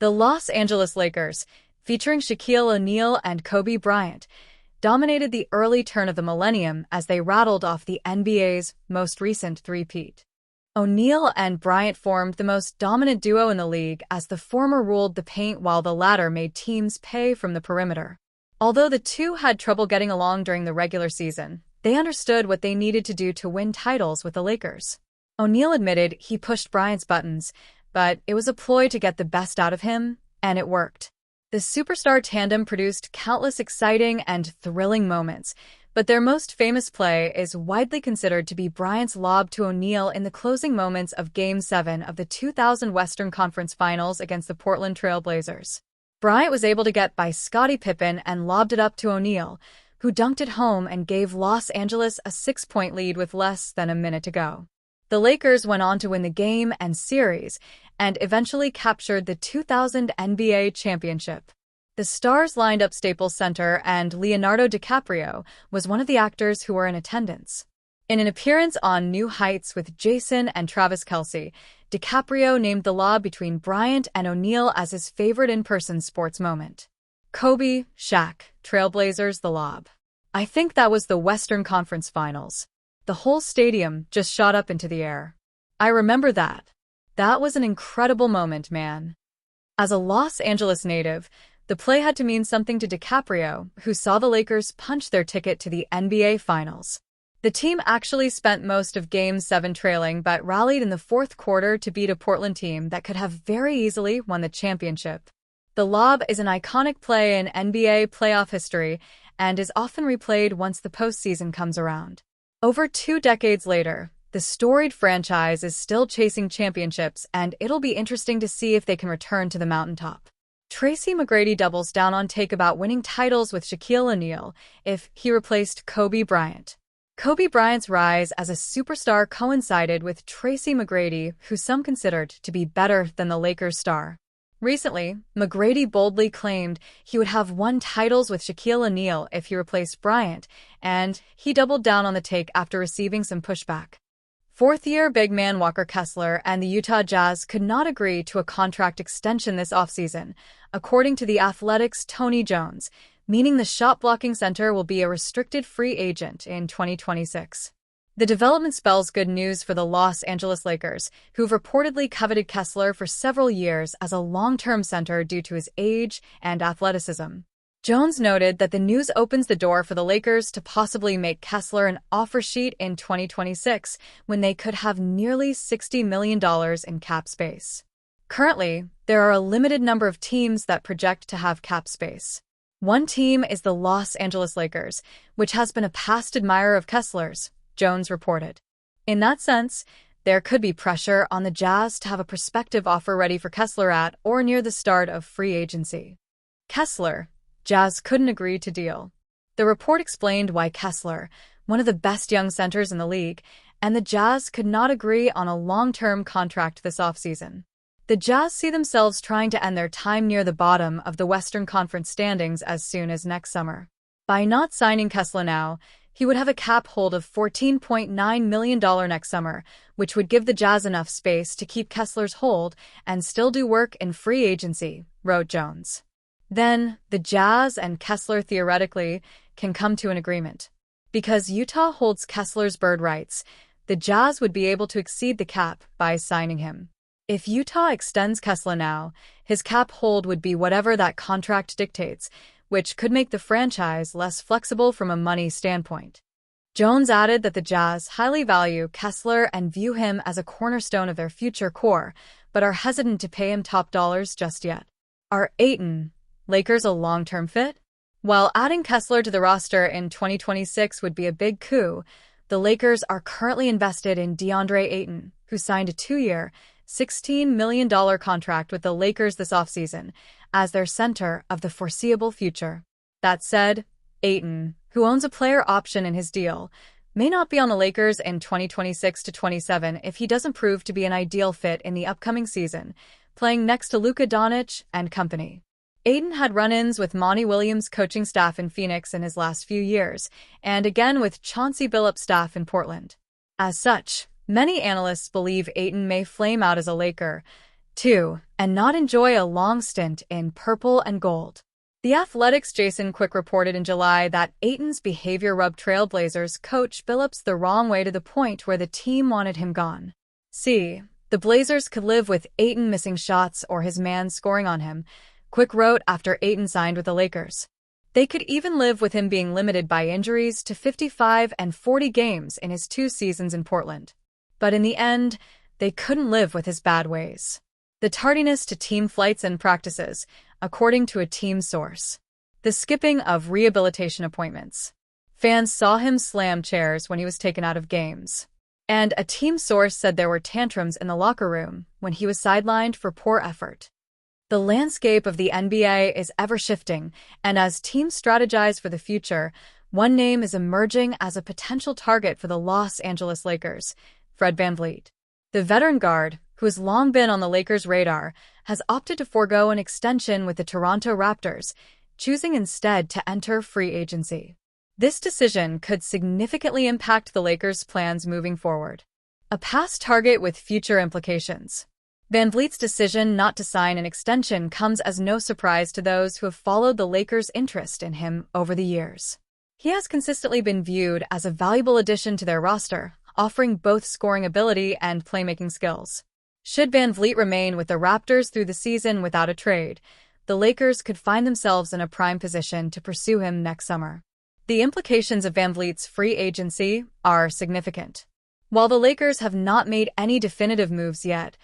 The Los Angeles Lakers, featuring Shaquille O'Neal and Kobe Bryant, dominated the early turn of the millennium as they rattled off the NBA's most recent three-peat. O'Neal and Bryant formed the most dominant duo in the league as the former ruled the paint while the latter made teams pay from the perimeter. Although the two had trouble getting along during the regular season, they understood what they needed to do to win titles with the Lakers. O'Neal admitted he pushed Bryant's buttons, but it was a ploy to get the best out of him, and it worked. The superstar tandem produced countless exciting and thrilling moments, but their most famous play is widely considered to be Bryant's lob to O'Neal in the closing moments of Game 7 of the 2000 Western Conference Finals against the Portland Trail Blazers. Bryant was able to get by Scottie Pippen and lobbed it up to O'Neal, who dunked it home and gave Los Angeles a 6-point lead with less than a minute to go. The Lakers went on to win the game and series, and eventually captured the 2000 NBA championship. The stars lined up Staples Center, and Leonardo DiCaprio was one of the actors who were in attendance. In an appearance on New Heights with Jason and Travis Kelce, DiCaprio named the lob between Bryant and O'Neal as his favorite in-person sports moment. Kobe, Shaq, Trailblazers, the lob. I think that was the Western Conference Finals. The whole stadium just shot up into the air. I remember that. That was an incredible moment, man. As a Los Angeles native, the play had to mean something to DiCaprio, who saw the Lakers punch their ticket to the NBA Finals. The team actually spent most of Game 7 trailing but rallied in the fourth quarter to beat a Portland team that could have very easily won the championship. The lob is an iconic play in NBA playoff history and is often replayed once the postseason comes around. Over 2 decades later, the storied franchise is still chasing championships, and it'll be interesting to see if they can return to the mountaintop. Tracy McGrady doubles down on take about winning titles with Shaquille O'Neal if he replaced Kobe Bryant. Kobe Bryant's rise as a superstar coincided with Tracy McGrady, who some considered to be better than the Lakers star. Recently, McGrady boldly claimed he would have won titles with Shaquille O'Neal if he replaced Bryant, and he doubled down on the take after receiving some pushback. Fourth-year big man Walker Kessler and the Utah Jazz could not agree to a contract extension this offseason, according to The Athletic's Tony Jones, meaning the shot-blocking center will be a restricted free agent in 2026. The development spells good news for the Los Angeles Lakers, who've reportedly coveted Kessler for several years as a long-term center due to his age and athleticism. Jones noted that the news opens the door for the Lakers to possibly make Kessler an offer sheet in 2026, when they could have nearly $60 million in cap space. Currently, there are a limited number of teams that project to have cap space. One team is the Los Angeles Lakers, which has been a past admirer of Kessler's, Jones reported. In that sense, there could be pressure on the Jazz to have a prospective offer ready for Kessler at or near the start of free agency. Kessler, Jazz couldn't agree to deal. The report explained why Kessler, one of the best young centers in the league, and the Jazz could not agree on a long-term contract this offseason. The Jazz see themselves trying to end their time near the bottom of the Western Conference standings as soon as next summer. By not signing Kessler now, he would have a cap hold of $14.9 million next summer, which would give the Jazz enough space to keep Kessler's hold and still do work in free agency, wrote Jones. Then, the Jazz and Kessler theoretically can come to an agreement. Because Utah holds Kessler's bird rights, the Jazz would be able to exceed the cap by signing him. If Utah extends Kessler now, his cap hold would be whatever that contract dictates, which could make the franchise less flexible from a money standpoint. Jones added that the Jazz highly value Kessler and view him as a cornerstone of their future core, but are hesitant to pay him top dollars just yet. Are Ayton, Lakers a long-term fit? While adding Kessler to the roster in 2026 would be a big coup, the Lakers are currently invested in DeAndre Ayton, who signed a 2-year, $16 million contract with the Lakers this offseason as their center of the foreseeable future. That said, Ayton, who owns a player option in his deal, may not be on the Lakers in 2026 to 27 if he doesn't prove to be an ideal fit in the upcoming season, playing next to Luka Doncic and company. Ayton had run-ins with Monty Williams' coaching staff in Phoenix in his last few years, and again with Chauncey Billups' staff in Portland. As such, many analysts believe Ayton may flame out as a Laker, 2. And not enjoy a long stint in purple and gold. The Athletic's Jason Quick reported in July that Ayton's behavior rubbed Trailblazers coach Billups the wrong way to the point where the team wanted him gone. C. The Blazers could live with Ayton missing shots or his man scoring on him, Quick wrote after Ayton signed with the Lakers. They could even live with him being limited by injuries to 55 and 40 games in his 2 seasons in Portland. But in the end, they couldn't live with his bad ways. The tardiness to team flights and practices, according to a team source. The skipping of rehabilitation appointments. Fans saw him slam chairs when he was taken out of games. And a team source said there were tantrums in the locker room when he was sidelined for poor effort. The landscape of the NBA is ever-shifting, and as teams strategize for the future, one name is emerging as a potential target for the Los Angeles Lakers, Fred VanVleet. The veteran guard, who has long been on the Lakers' radar, has opted to forego an extension with the Toronto Raptors, choosing instead to enter free agency. This decision could significantly impact the Lakers' plans moving forward. A past target with future implications. VanVleet's decision not to sign an extension comes as no surprise to those who have followed the Lakers' interest in him over the years. He has consistently been viewed as a valuable addition to their roster, offering both scoring ability and playmaking skills. Should VanVleet remain with the Raptors through the season without a trade, the Lakers could find themselves in a prime position to pursue him next summer. The implications of VanVleet's free agency are significant. While the Lakers have not made any definitive moves yet,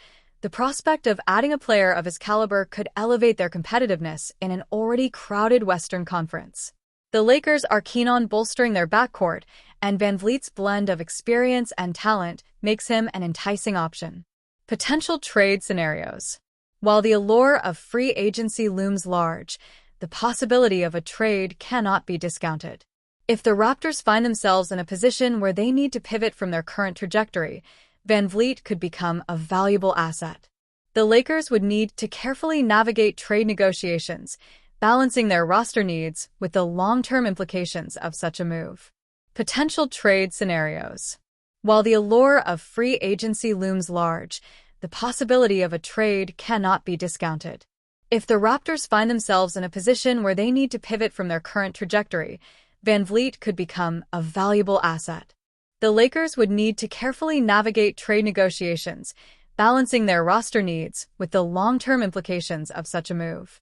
the prospect of adding a player of his caliber could elevate their competitiveness in an already crowded Western Conference. The Lakers are keen on bolstering their backcourt, and VanVleet's blend of experience and talent makes him an enticing option. Potential trade scenarios. While the allure of free agency looms large, the possibility of a trade cannot be discounted. If the Raptors find themselves in a position where they need to pivot from their current trajectory, VanVleet could become a valuable asset. The Lakers would need to carefully navigate trade negotiations, balancing their roster needs with the long-term implications of such a move. Potential trade scenarios. While the allure of free agency looms large, the possibility of a trade cannot be discounted. If the Raptors find themselves in a position where they need to pivot from their current trajectory, VanVleet could become a valuable asset. The Lakers would need to carefully navigate trade negotiations, balancing their roster needs with the long-term implications of such a move.